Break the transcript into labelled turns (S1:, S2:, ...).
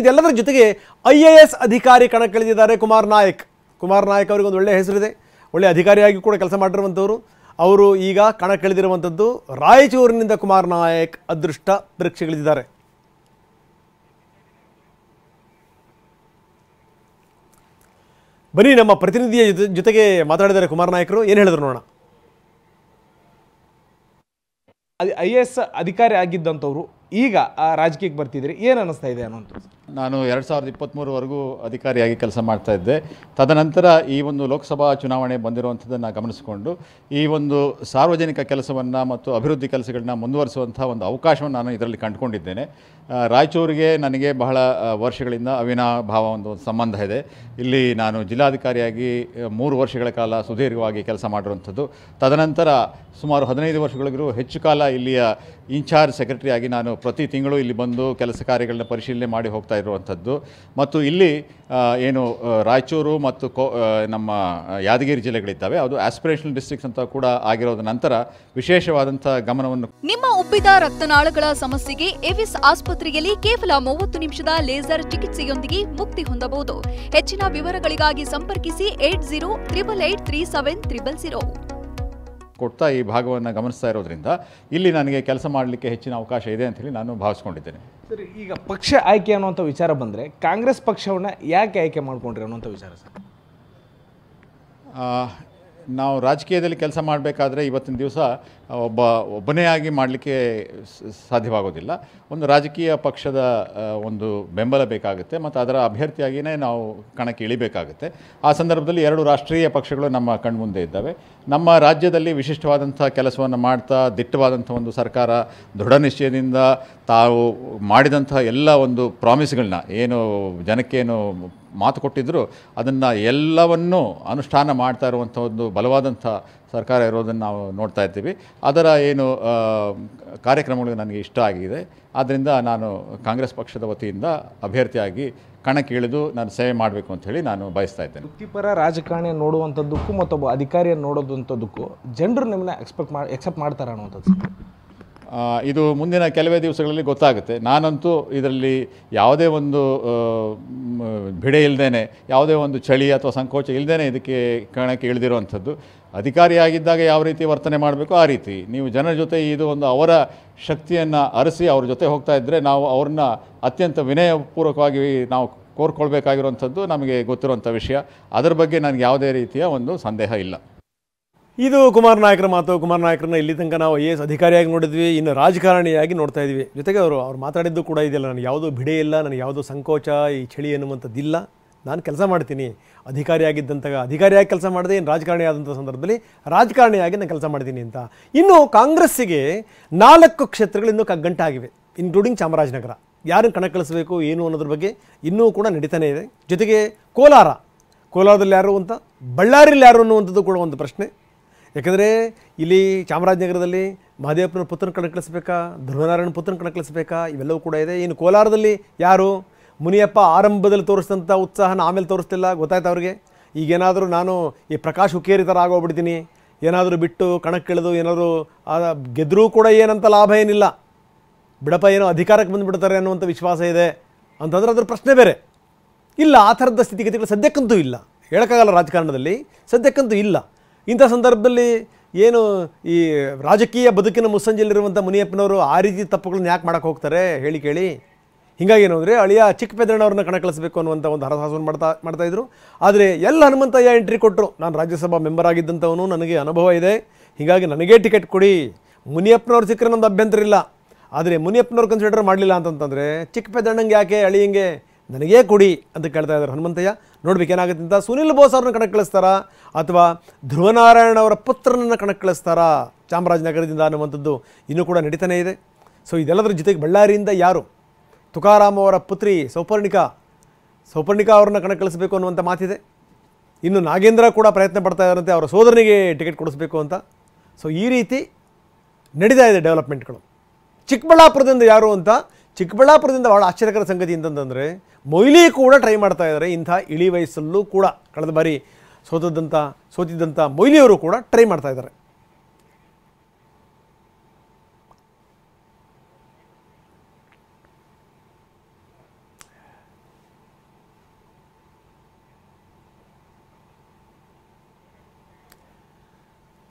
S1: ಇದೆಲ್ಲದರ ಜೊತೆಗೆ IAS ಅಧಿಕಾರಿ ಕಣಕ್ಕಿಳಿದಿದ್ದಾರೆ ಕುಮಾರ್ ನಾಯಕ್ ಅವರಿಗೆ ಒಂದು ಒಳ್ಳೆಯ ಹೆಸರಿದೆ, ಒಳ್ಳೆಯ ಅಧಿಕಾರಿಯಾಗಿ ಕೂಡ ಕೆಲಸ ಮಾಡಿರುವಂಥವರು. ಅವರು ಈಗ ಕಣಕ್ಕಿಳಿದಿರುವಂಥದ್ದು ರಾಯಚೂರಿನಿಂದ ಕುಮಾರ್ ನಾಯಕ್ ಅದೃಷ್ಟ ಪರೀಕ್ಷೆಗಳಿದ್ದಾರೆ. ಬನ್ನಿ ನಮ್ಮ ಪ್ರತಿನಿಧಿಯ ಜೊತೆಗೆ ಮಾತಾಡಿದ್ದಾರೆ ಕುಮಾರ್ ನಾಯಕರು, ಏನು ಹೇಳಿದ್ರು ನೋಡೋಣ.
S2: IAS ಅಧಿಕಾರಿ ಆಗಿದ್ದಂಥವ್ರು ಈಗ ರಾಜಕೀಯಕ್ಕೆ ಬರ್ತಿದ್ರಿ, ಏನು ಅನ್ನಿಸ್ತಾ ಇದೆ ಅನ್ನೋಂಥದ್ದು?
S3: ನಾನು 2023ವರೆಗೂ ಅಧಿಕಾರಿಯಾಗಿ ಕೆಲಸ ಮಾಡ್ತಾ ಇದ್ದೆ. ತದನಂತರ ಈ ಒಂದು ಲೋಕಸಭಾ ಚುನಾವಣೆ ಬಂದಿರುವಂಥದ್ದನ್ನು ಗಮನಿಸಿಕೊಂಡು ಈ ಒಂದು ಸಾರ್ವಜನಿಕ ಕೆಲಸವನ್ನು ಮತ್ತು ಅಭಿವೃದ್ಧಿ ಕೆಲಸಗಳನ್ನ ಮುಂದುವರಿಸುವಂಥ ಒಂದು ಅವಕಾಶವನ್ನು ನಾನು ಇದರಲ್ಲಿ ಕಂಡುಕೊಂಡಿದ್ದೇನೆ. ರಾಯಚೂರಿಗೆ ನನಗೆ ಬಹಳ ವರ್ಷಗಳಿಂದ ಅವಿನಾಭಾವ ಒಂದು ಸಂಬಂಧ ಇದೆ. ಇಲ್ಲಿ ನಾನು ಜಿಲ್ಲಾಧಿಕಾರಿಯಾಗಿ 3 ವರ್ಷಗಳ ಕಾಲ ಸುದೀರ್ಘವಾಗಿ ಕೆಲಸ ಮಾಡಿರುವಂಥದ್ದು. ತದನಂತರ ಸುಮಾರು 15 ವರ್ಷಗಳಿಗೂ ಹೆಚ್ಚು ಕಾಲ ಇಲ್ಲಿಯ ಇನ್ಚಾರ್ಜ್ ಸೆಕ್ರೆಟರಿಯಾಗಿ ನಾನು ಪ್ರತಿ ತಿಂಗಳು ಇಲ್ಲಿ ಬಂದು ಕೆಲಸ ಕಾರ್ಯಗಳನ್ನ ಪರಿಶೀಲನೆ ಮಾಡಿ ಹೋಗ್ತಾ ಇರುವಂಥದ್ದು. ಮತ್ತು ಇಲ್ಲಿ ಏನು ರಾಯಚೂರು ಮತ್ತು ನಮ್ಮ ಯಾದಗಿರಿ ಜಿಲ್ಲೆಗಳಿದ್ದಾವೆ, ಅದು ಆಸ್ಪಿರೇಷನಲ್ ಡಿಸ್ಟ್ರಿಕ್ಟ್ಸ್ ಅಂತ ಕೂಡ ಆಗಿರೋದ ನಂತರ ವಿಶೇಷವಾದಂಥ ಗಮನವನ್ನು.
S4: ನಿಮ್ಮ ಉಬ್ಬಿದ ರಕ್ತನಾಳಗಳ ಸಮಸ್ಯೆಗೆ ಎವಿಸ್ ಆಸ್ಪತ್ರೆಯಲ್ಲಿ ಕೇವಲ 30 ನಿಮಿಷದ ಲೇಸರ್ ಚಿಕಿತ್ಸೆಯೊಂದಿಗೆ ಮುಕ್ತಿ ಹೊಂದಬಹುದು. ಹೆಚ್ಚಿನ ವಿವರಗಳಿಗಾಗಿ ಸಂಪರ್ಕಿಸಿ 8088837300.
S3: ಕೊಡ್ತಾ ಈ ಭಾಗವನ್ನು ಗಮನಿಸ್ತಾ ಇರೋದ್ರಿಂದ ಇಲ್ಲಿ ನನಗೆ ಕೆಲಸ ಮಾಡಲಿಕ್ಕೆ ಹೆಚ್ಚಿನ ಅವಕಾಶ ಇದೆ ಅಂತ ಹೇಳಿ ನಾನು ಭಾವಿಸ್ಕೊಂಡಿದ್ದೇನೆ.
S2: ಸರಿ, ಈಗ ಪಕ್ಷ ಆಯ್ಕೆ ಅನ್ನುವಂಥ ವಿಚಾರ ಬಂದರೆ ಕಾಂಗ್ರೆಸ್ ಪಕ್ಷವನ್ನು ಯಾಕೆ ಆಯ್ಕೆ ಮಾಡ್ಕೊಂಡ್ರಿ ಅನ್ನುವಂಥ ವಿಚಾರ ಸರ್?
S3: ನಾವು ರಾಜಕೀಯದಲ್ಲಿ ಕೆಲಸ ಮಾಡಬೇಕಾದ್ರೆ ಇವತ್ತಿನ ದಿವಸ ಒಬ್ಬನೇ ಆಗಿ ಮಾಡಲಿಕ್ಕೆ ಸಾಧ್ಯವಾಗೋದಿಲ್ಲ. ಒಂದು ರಾಜಕೀಯ ಪಕ್ಷದ ಒಂದು ಬೆಂಬಲ ಬೇಕಾಗುತ್ತೆ ಮತ್ತು ಅದರ ಅಭ್ಯರ್ಥಿಯಾಗಿಯೇ ನಾವು ಕಣಕ್ಕೆ ಇಳಿಬೇಕಾಗುತ್ತೆ. ಆ ಸಂದರ್ಭದಲ್ಲಿ 2 ರಾಷ್ಟ್ರೀಯ ಪಕ್ಷಗಳು ನಮ್ಮ ಕಣ್ಮುಂದೆ ಇದ್ದಾವೆ. ನಮ್ಮ ರಾಜ್ಯದಲ್ಲಿ ವಿಶಿಷ್ಟವಾದಂಥ ಕೆಲಸವನ್ನು ಮಾಡ್ತಾ ದಿಟ್ಟವಾದಂಥ ಒಂದು ಸರ್ಕಾರ ದೃಢ ನಿಶ್ಚಯದಿಂದ ತಾವು ಮಾಡಿದಂಥ ಎಲ್ಲ ಒಂದು ಪ್ರಾಮಿಸ್ಗಳನ್ನ ಏನು ಜನಕ್ಕೇನು ಮಾತು ಕೊಟ್ಟಿದ್ದರು ಅದನ್ನು ಎಲ್ಲವನ್ನೂ ಅನುಷ್ಠಾನ ಮಾಡ್ತಾ ಇರುವಂಥ ಒಂದು ಬಲವಾದಂಥ ಸರ್ಕಾರ ಇರೋದನ್ನು ನಾವು ನೋಡ್ತಾ ಇರ್ತೀವಿ. ಅದರ ಏನು ಕಾರ್ಯಕ್ರಮಗಳು ನನಗೆ ಇಷ್ಟ ಆಗಿದೆ. ಆದ್ದರಿಂದ ನಾನು ಕಾಂಗ್ರೆಸ್ ಪಕ್ಷದ ವತಿಯಿಂದ ಅಭ್ಯರ್ಥಿಯಾಗಿ ಕಣಕ್ಕೆ ಇಳಿದು ನಾನು ಸೇವೆ ಮಾಡಬೇಕು ಅಂತ ಹೇಳಿ ನಾನು ಬಯಸ್ತಾ ಇದ್ದೇನೆ.
S2: ವೃತ್ತಿಪರ ರಾಜಕಾರಣಿ ನೋಡುವಂಥದ್ದಕ್ಕೂ ಮತ್ತೊಬ್ಬ ಅಧಿಕಾರಿಯನ್ನು ನೋಡೋದಂಥದ್ದಕ್ಕೂ ಜನರು ನಿಮ್ಮನ್ನ ಎಕ್ಸೆಪ್ಟ್ ಮಾಡ್ತಾರೆ ಅನ್ನುವಂಥದ್ದು
S3: ಇದು ಮುಂದಿನ ಕೆಲವೇ ದಿವಸಗಳಲ್ಲಿ ಗೊತ್ತಾಗುತ್ತೆ. ನಾನಂತೂ ಇದರಲ್ಲಿ ಯಾವುದೇ ಒಂದು ಬಿಡೆ ಇಲ್ಲದೇ, ಯಾವುದೇ ಒಂದು ಚಳಿ ಅಥವಾ ಸಂಕೋಚ ಇಲ್ಲದೇ ಇದಕ್ಕೆ ಕಣಕ್ಕೆ ಇಳಿದಿರುವಂಥದ್ದು. ಅಧಿಕಾರಿಯಾಗಿದ್ದಾಗ ಯಾವ ರೀತಿ ವರ್ತನೆ ಮಾಡಬೇಕು ಆ ರೀತಿ ನೀವು ಜನರ ಜೊತೆ ಇದು ಒಂದು ಅವರ ಶಕ್ತಿಯನ್ನು ಅರಸಿ ಅವ್ರ ಜೊತೆ ಹೋಗ್ತಾ ಇದ್ದರೆ ನಾವು ಅವ್ರನ್ನ ಅತ್ಯಂತ ವಿನಯಪೂರ್ವಕವಾಗಿ ನಾವು ಕೋರ್ಕೊಳ್ಬೇಕಾಗಿರುವಂಥದ್ದು ನಮಗೆ ಗೊತ್ತಿರುವಂಥ ವಿಷಯ. ಅದರ ಬಗ್ಗೆ ನನಗೆ ಯಾವುದೇ ರೀತಿಯ ಒಂದು ಸಂದೇಹ ಇಲ್ಲ.
S1: ಇದು ಕುಮಾರ್ ನಾಯಕರ ಮಾತು. ಕುಮಾರ್ ನಾಯಕರನ್ನ ಇಲ್ಲಿ ತನಕ ನಾವು IAS ಅಧಿಕಾರಿಯಾಗಿ ನೋಡಿದ್ವಿ, ಇನ್ನು ರಾಜಕಾರಣಿಯಾಗಿ ನೋಡ್ತಾ ಇದ್ವಿ. ಜೊತೆಗೆ ಅವರು ಮಾತಾಡಿದ್ದು ಕೂಡ ಇದೆಯಲ್ಲ, ನನಗೆ ಯಾವುದೂ ಬಿಡೆ ಇಲ್ಲ, ನನಗೆ ಯಾವುದೂ ಸಂಕೋಚ ಈ ಚಳಿ ಅನ್ನುವಂಥದ್ದಿಲ್ಲ, ನಾನು ಕೆಲಸ ಮಾಡ್ತೀನಿ. ಅಧಿಕಾರಿಯಾಗಿ ಕೆಲಸ ಮಾಡಿದೆ, ಇನ್ನು ರಾಜಕಾರಣಿ ಆದಂಥ ಸಂದರ್ಭದಲ್ಲಿ ರಾಜಕಾರಣಿಯಾಗಿ ನಾನು ಕೆಲಸ ಮಾಡ್ತೀನಿ ಅಂತ. ಇನ್ನು ಕಾಂಗ್ರೆಸ್ಸಿಗೆ 4 ಕ್ಷೇತ್ರಗಳು ಇನ್ನೂ ಗಂಟಾಗಿವೆ, ಇನ್ಕ್ಲೂಡಿಂಗ್ ಚಾಮರಾಜನಗರ. ಯಾರನ್ನು ಕಣಕ್ಕಿಳಿಸಬೇಕು ಏನು ಅನ್ನೋದ್ರ ಬಗ್ಗೆ ಇನ್ನೂ ಕೂಡ ನಡೀತಾನೆ ಇದೆ. ಜೊತೆಗೆ ಕೋಲಾರದಲ್ಲಿ ಯಾರು ಅಂತ, ಬಳ್ಳಾರಿಯಲ್ಲಿ ಯಾರು ಅನ್ನುವಂಥದ್ದು ಕೂಡ ಒಂದು ಪ್ರಶ್ನೆ. ಯಾಕಂದರೆ ಇಲ್ಲಿ ಚಾಮರಾಜನಗರದಲ್ಲಿ ಮಹದೇವಪ್ಪನ ಪುತ್ರನ ಕಣಕ್ಕಿಳಿಸ್ಬೇಕಾ, ಧ್ರುವನಾರಾಯಣ ಪುತ್ರನ ಕಣಕ್ಕಿಳಿಸ್ಬೇಕಾ, ಇವೆಲ್ಲವೂ ಕೂಡ ಇದೆ. ಇನ್ನು ಕೋಲಾರದಲ್ಲಿ ಯಾರು, ಮುನಿಯಪ್ಪ ಆರಂಭದಲ್ಲಿ ತೋರಿಸಿದಂಥ ಉತ್ಸಾಹನ ಆಮೇಲೆ ತೋರಿಸ್ತಿಲ್ಲ, ಗೊತ್ತಾಯ್ತು ಅವ್ರಿಗೆ. ಈಗೇನಾದರೂ ನಾನು ಈ ಪ್ರಕಾಶ್ ಹುಕ್ಕೇರಿ ಥರ ಆಗೋಗ್ಬಿಡ್ತೀನಿ, ಏನಾದರೂ ಬಿಟ್ಟು ಕಣಕ್ಕಿಳಿದು ಏನಾದರೂ ಗೆದ್ದರೂ ಕೂಡ ಏನಂತ ಲಾಭ ಏನಿಲ್ಲ, ಬಿಡಪ್ಪ ಏನೋ ಅಧಿಕಾರಕ್ಕೆ ಬಂದುಬಿಡ್ತಾರೆ ಅನ್ನುವಂಥ ವಿಶ್ವಾಸ ಇದೆ ಅಂತಂದ್ರೆ ಅದ್ರ ಪ್ರಶ್ನೆ ಬೇರೆ. ಇಲ್ಲ, ಆ ಥರದ ಸ್ಥಿತಿಗತಿಗಳು ಸದ್ಯಕ್ಕಂತೂ ಇಲ್ಲ, ಹೇಳೋಕ್ಕಾಗಲ್ಲ. ರಾಜಕಾರಣದಲ್ಲಿ ಸದ್ಯಕ್ಕಂತೂ ಇಲ್ಲ. ಇಂಥ ಸಂದರ್ಭದಲ್ಲಿ ಏನು ಈ ರಾಜಕೀಯ ಬದುಕಿನ ಮುಸ್ಸಂಜೆಯಲ್ಲಿರುವಂಥ ಮುನಿಯಪ್ಪನವರು ಆ ರೀತಿ ತಪ್ಪುಗಳನ್ನ ಯಾಕೆ ಮಾಡೋಕ್ಕೆ ಹೋಗ್ತಾರೆ ಹೇಳಿ ಕೇಳಿ. ಹೀಗಾಗಿ ಏನು ಅಂದರೆ ಅಳಿಯ ಚಿಕ್ಕಪೆದ್ದಣ್ಣವ್ರನ್ನ ಕಣಕ್ಕಿಳಿಸಬೇಕು ಅನ್ನುವಂಥ ಒಂದು ಹರಸಾಸವನ್ನು ಮಾಡ್ತಾಯಿದ್ರು. ಆದರೆ ಎಲ್ಲ ಹನುಮಂತಯ್ಯ ಎಂಟ್ರಿ ಕೊಟ್ಟರು, ನಾನು ರಾಜ್ಯಸಭಾ ಮೆಂಬರ್ ಆಗಿದ್ದಂಥವನು, ನನಗೆ ಅನುಭವ ಇದೆ, ಹೀಗಾಗಿ ನನಗೇ ಟಿಕೆಟ್ ಕೊಡಿ, ಮುನಿಯಪ್ಪನವ್ರು ಸಿಕ್ಕರೆ ನಮ್ಮದು ಅಭ್ಯಂತರ ಇಲ್ಲ. ಆದರೆ ಮುನಿಯಪ್ಪನವ್ರು ಕನ್ಸಿಡರ್ ಮಾಡಲಿಲ್ಲ ಅಂತಂತಂದರೆ ಚಿಕ್ಕಪೆದ್ದಣ್ಣಂಗೆ ಯಾಕೆ, ಅಳಿಯಂಗೆ ನನಗೇ ಕೊಡಿ ಅಂತ ಕೇಳ್ತಾ ಇದ್ದಾರೆ ಹನುಮಂತಯ್ಯ. ನೋಡ್ಬೇಕೇನಾಗುತ್ತೆ ಅಂತ. ಸುನಿಲ್ ಬೋಸ್ ಅವ್ರನ್ನ ಕಣಕ್ಕಿಳಿಸ್ತಾರಾ ಅಥವಾ ಧ್ರುವನಾರಾಯಣ ಅವರ ಪುತ್ರನನ್ನು ಕಣಕ್ಕಿಳಿಸ್ತಾರಾ ಚಾಮರಾಜನಗರದಿಂದ ಅನ್ನುವಂಥದ್ದು ಇನ್ನೂ ಕೂಡ ನಡೀತಾನೆ ಇದೆ. ಸೊ ಇದೆಲ್ಲದರ ಜೊತೆಗೆ ಬಳ್ಳಾರಿಯಿಂದ ಯಾರು, ತುಕಾರಾಮ್ ಅವರ ಪುತ್ರಿ ಸೌಪರ್ಣಿಕಾ ಅವ್ರನ್ನ ಕಣಕ್ಕಿಳಿಸಬೇಕು ಅನ್ನುವಂಥ ಮಾತಿದೆ. ಇನ್ನು ನಾಗೇಂದ್ರ ಕೂಡ ಪ್ರಯತ್ನ ಪಡ್ತಾ ಇದ್ದಾರಂತೆ ಅವರ ಸೋದರನಿಗೆ ಟಿಕೆಟ್ ಕೊಡಿಸ್ಬೇಕು ಅಂತ. ಸೊ ಈ ರೀತಿ ನಡೀತಾ ಇದೆ ಡೆವಲಪ್ಮೆಂಟ್ಗಳು. ಚಿಕ್ಕಬಳ್ಳಾಪುರದಿಂದ ಯಾರು ಅಂತ, ಚಿಕ್ಕಬಳ್ಳಾಪುರದಿಂದ ಭಾಳ ಆಶ್ಚರ್ಯಕರ ಸಂಗತಿ ಅಂತಂದರೆ ಮೊಯ್ಲಿ ಕೂಡ ಟ್ರೈ ಮಾಡ್ತಾ ಇದ್ದಾರೆ. ಇಂಥ ಇಳಿ ವಯಸ್ಸಲ್ಲೂ ಕೂಡ ಕಳೆದ ಬಾರಿ ಸೋತಿದ್ದಂಥ ಮೊಯ್ಲಿಯವರು ಕೂಡ ಟ್ರೈ ಮಾಡ್ತಾ ಇದ್ದಾರೆ.